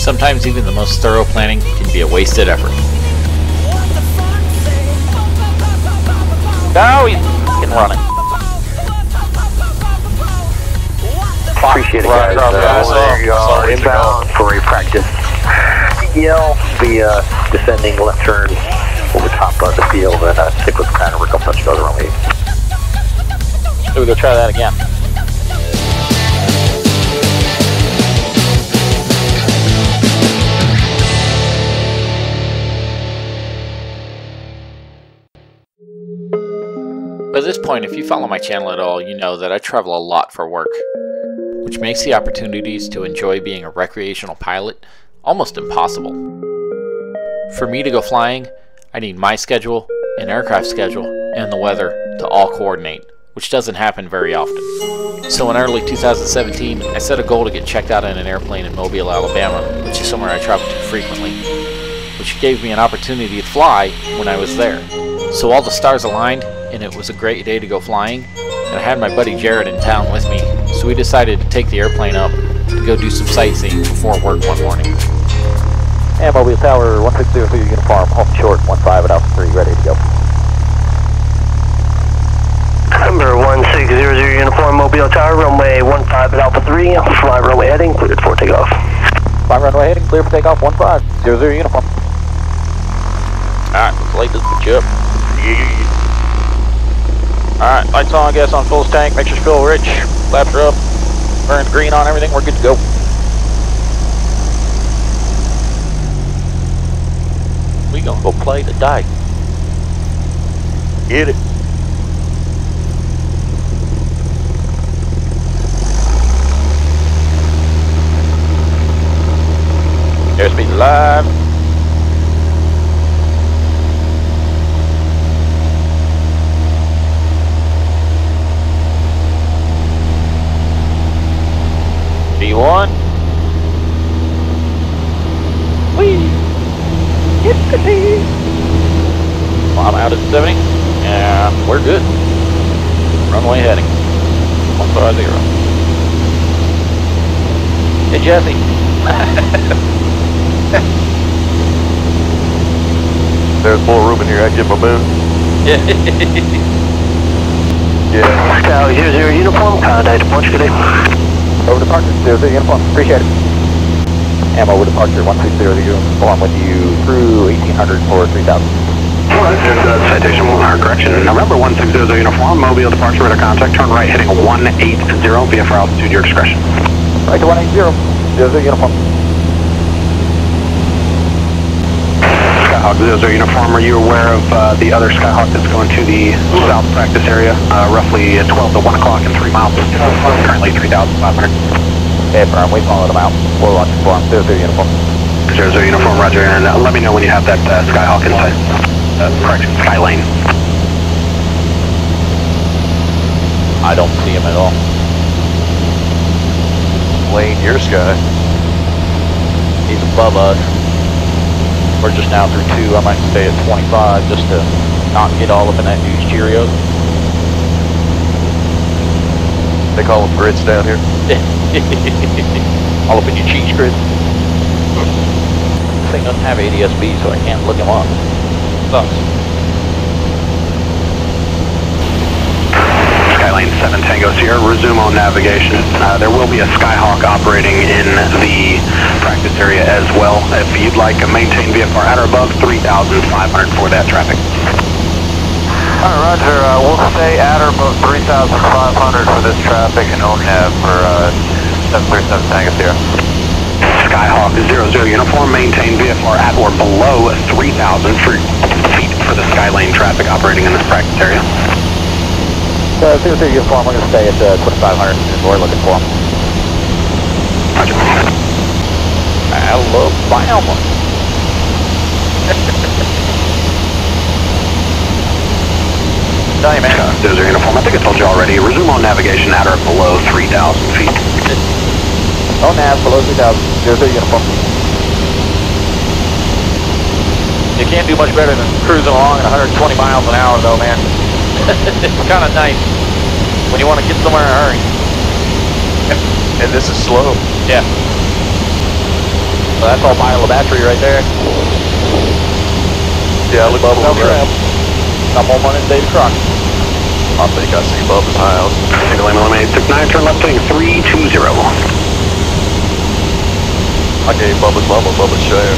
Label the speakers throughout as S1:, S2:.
S1: Sometimes even the most thorough planning can be a wasted effort.
S2: No, he's fucking running.
S3: Appreciate it, guys. There you go. Inbound for a practice. Yell, be descending left turn over top of the field and stick with kind of recall touch the other runway.
S2: Here we go, try that again.
S1: By this point, if you follow my channel at all, you know that I travel a lot for work, which makes the opportunities to enjoy being a recreational pilot almost impossible. For me to go flying, I need my schedule, an aircraft schedule, and the weather to all coordinate, which doesn't happen very often. So in early 2017, I set a goal to get checked out in an airplane in Mobile, Alabama, which is somewhere I travel to frequently, which gave me an opportunity to fly when I was there. So all the stars aligned, and it was a great day to go flying, and I had my buddy Jarret in town with me, so we decided to take the airplane up to go do some sightseeing before work one morning.
S2: And Mobile Tower 1600 uniform, home short 15 at Alpha 3, ready to go.
S3: Number 1600 uniform, Mobile Tower, runway 15 at Alpha 3, fly runway heading, cleared for takeoff.
S2: Fly runway heading, clear for takeoff, 1500 uniform. Alright, let's light this bitch up. Alright, lights on, gas on, full tank, make sure you feel rich. Flaps are up, burn green on everything, we're good to go. We gonna go play today. Get it. Airspeed live. B1. Whee! I'm out at 70, and we're good. Runway heading. 150. Hey Jesse.
S4: There's more room in here, I get my moon. Yeah.
S3: Scout 00 uniform, contact departure today.
S2: Over departure, 00 uniform, appreciate it. Ammo with departure 160 uniform with you through 1800 for 3000.
S3: Citation, correction. November 1600 uniform, Mobile departure, radar contact, turn right heading 180 via for altitude, your discretion.
S2: Right to 180, 00 uniform.
S3: Skyhawk 00 uniform, are you aware of the other Skyhawk that's going to the south practice area, roughly 12 to 1 o'clock in 3 miles, currently 3,500.
S2: Okay, firm, we followed them out. We're watching for them, 00 uniform.
S3: 00 uniform, roger, and let me know when you have that Skyhawk inside. Correction, Skylane.
S2: I don't see him at all.
S4: Lane, your sky.
S2: He's above us. We're just now through 2. I might stay at 25 just to not get all up in that news Cheerios.
S4: They call them grits down here.
S2: All up in your cheese grits. This thing doesn't have ADS-B, so I can't look him up. Sucks.
S3: Skylane 7 Tango Sierra, resume on navigation. There will be a Skyhawk operating in the practice area as well. If you'd like to maintain VFR at or above 3,500 for that traffic.
S4: Alright, roger. We'll stay at or above 3,500 for this traffic and on nav for 737 Tango Sierra.
S3: Skyhawk 00 uniform, maintain VFR at or below 3,000 feet for the Skylane traffic operating in this practice area.
S2: 00 uniform, we're going to stay at 2,500 and we're looking for him.
S3: Roger.
S2: Alabama. Tell you, man.
S3: 00 uniform, I think I told you already, resume on navigation at or below 3,000 feet.
S2: On nav, below 3,000, 00 uniform. You can't do much better than cruising along at 120 miles an hour though, man. It's kind of nice when you want to get somewhere in a hurry.
S4: And this is slow.
S2: Yeah. So that's all mile of battery right there.
S4: Yeah, look Bubba over there.
S2: Got more money than David Crockett.
S4: I think I see Bubba's house.
S3: Single aim eliminated 69, turn left heading 320.
S4: I gave Bubba's share.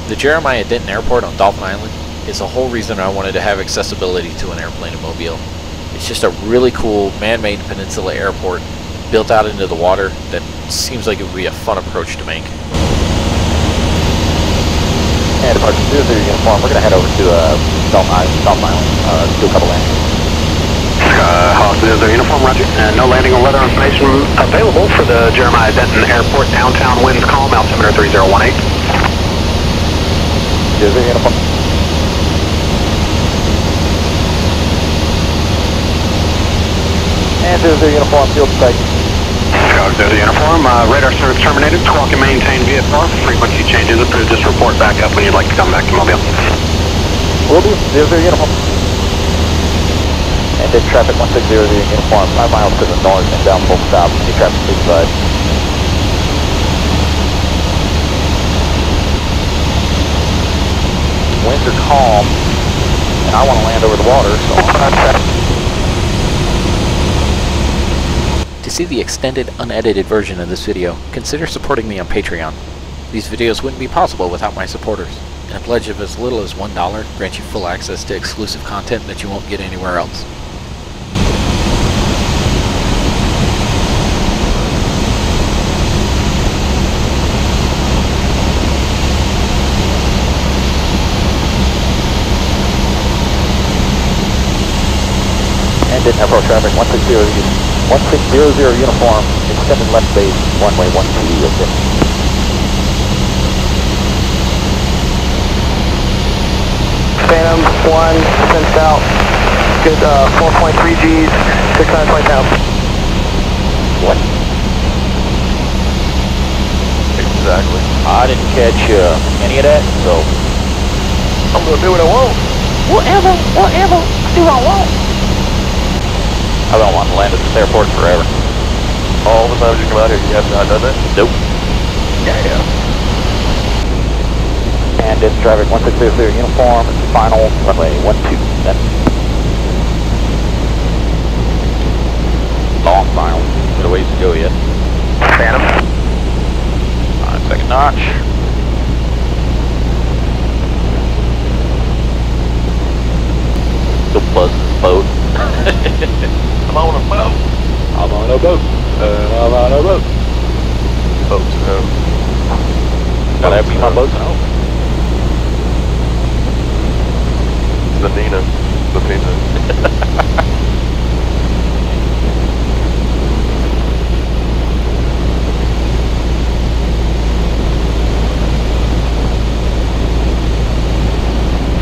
S1: The Jeremiah Denton Airport on Dauphin Island is the whole reason I wanted to have accessibility to an airplane in Mobile. It's just a really cool man-made peninsula airport built out into the water that seems like it would be a fun approach to make.
S2: And departure 00 uniform, we're going to head over to Dauphin Island, do a couple landings.
S3: Hawk 00 uniform, roger. No landing or weather information available for the Jeremiah Denton Airport. Downtown winds calm, altimeter 3018.
S2: 00 uniform. And 00 uniform, field strike.
S3: Hawk 00 uniform, radar service terminated. Squawk and maintain VFR. Frequency changes approved. Just report back up when you'd like to come back to Mobile.
S2: Will do, 00 uniform. And then traffic 1600 uniform, 5 miles to the north and down full stop. Any traffic please advise. Winds are calm, and I want to land over the water, so I'm on track.
S1: To see the extended, unedited version of this video, consider supporting me on Patreon. These videos wouldn't be possible without my supporters, and a pledge of as little as $1 grants you full access to exclusive content that you won't get anywhere else.
S2: And didn't have road traffic, 1600 uniform, extended left base, runway 12, okay.
S5: Phantom 1, sent out, good 4.3 Gs, 69 now.
S2: What?
S4: Exactly.
S2: I didn't catch any of that, so
S4: I'm gonna do what I want.
S2: whatever, do I want. I don't want to land at this airport forever.
S4: All the times you come out here, you have not done that?
S2: Nope.
S4: Yeah.
S2: And it's traffic 1600 uniform, final runway 12, then. Long final, got a ways to go yet.
S3: Phantom.
S2: Second notch. The buzz boat.
S4: I'm on a boat.
S2: I'm on a boat. I'm on a boat.
S4: Boats at home.
S2: Gotta have me my boats at home.
S4: The Nina.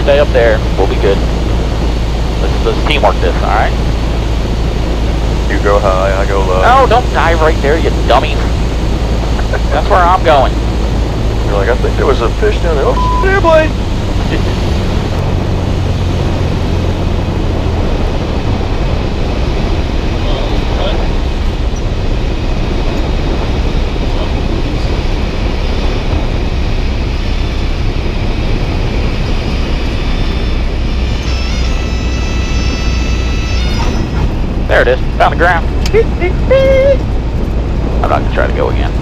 S2: Stay up there. We'll be good. Let's teamwork this, alright?
S4: You go high, I go low.
S2: Oh, don't dive right there, you dummy. That's where I'm going.
S4: You're like, I think there was a fish down there. Oh, airplane!
S2: There it is, found the ground. I'm not gonna try to go again.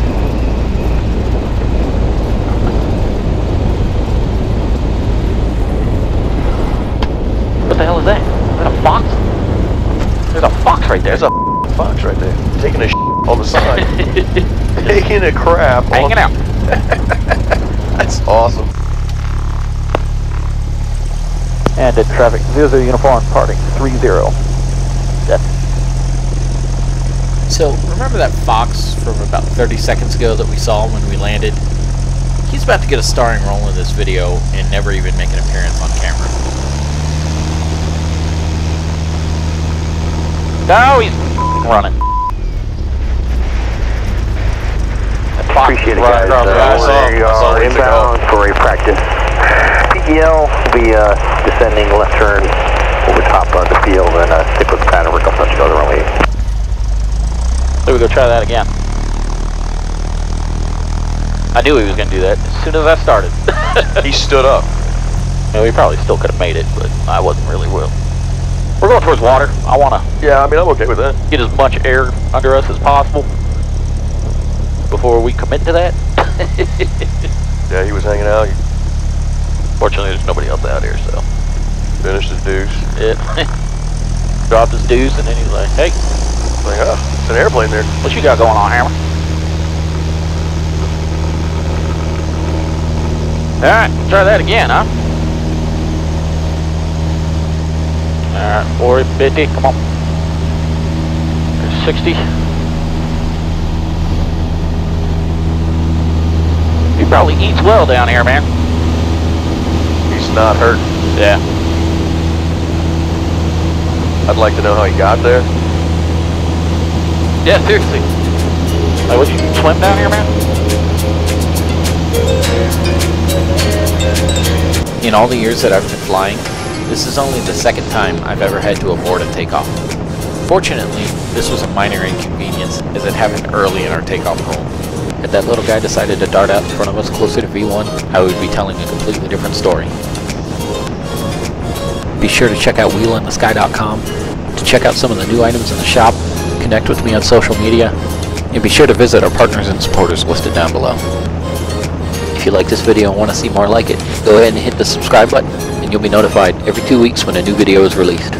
S2: What the hell is that? Is that a fox? There's a fox right there.
S4: There's a fox right there, taking a on the side. Taking a crap.
S2: Hanging out.
S4: That's awesome.
S2: And at traffic 00 uniform, parting 30. That's
S1: So, remember that fox from about 30 seconds ago that we saw when we landed? He's about to get a starring role in this video and never even make an appearance on camera.
S2: No, he's running.
S5: Appreciate it, guys. We are inbound for a practice. PEL will be descending left turn over top of the field and stick with the pattern. We're going to touch the other runway
S2: try that again. I knew he was going to do that as soon as I started.
S6: He stood up.
S2: No, he probably still could have made it, but I wasn't really will. We're going towards water. I want to
S6: Yeah, I mean, I'm okay with that.
S2: get as much air under us as possible before we commit to that.
S6: Yeah, he was hanging out. He
S2: Fortunately, there's nobody else out here, so.
S6: finished his deuce.
S2: Yeah. Dropped his deuce, and then he's like, hey,
S6: Like, oh, it's an airplane there.
S2: what you got going on, Hammer? Alright, try that again, huh? Alright, 450, come on. There's 60. He probably eats well down here, man.
S6: He's not hurt.
S2: Yeah.
S6: I'd like to know how he got there.
S2: Yeah, seriously. Like, would you swim down here, man?
S1: In all the years that I've been flying, this is only the second time I've ever had to abort a takeoff. Fortunately, this was a minor inconvenience as it happened early in our takeoff roll. Had that little guy decided to dart out in front of us closer to V1, I would be telling a completely different story. Be sure to check out wheelinthesky.com to check out some of the new items in the shop, connect with me on social media, and be sure to visit our partners and supporters listed down below. If you like this video and want to see more like it, go ahead and hit the subscribe button, and you'll be notified every 2 weeks when a new video is released.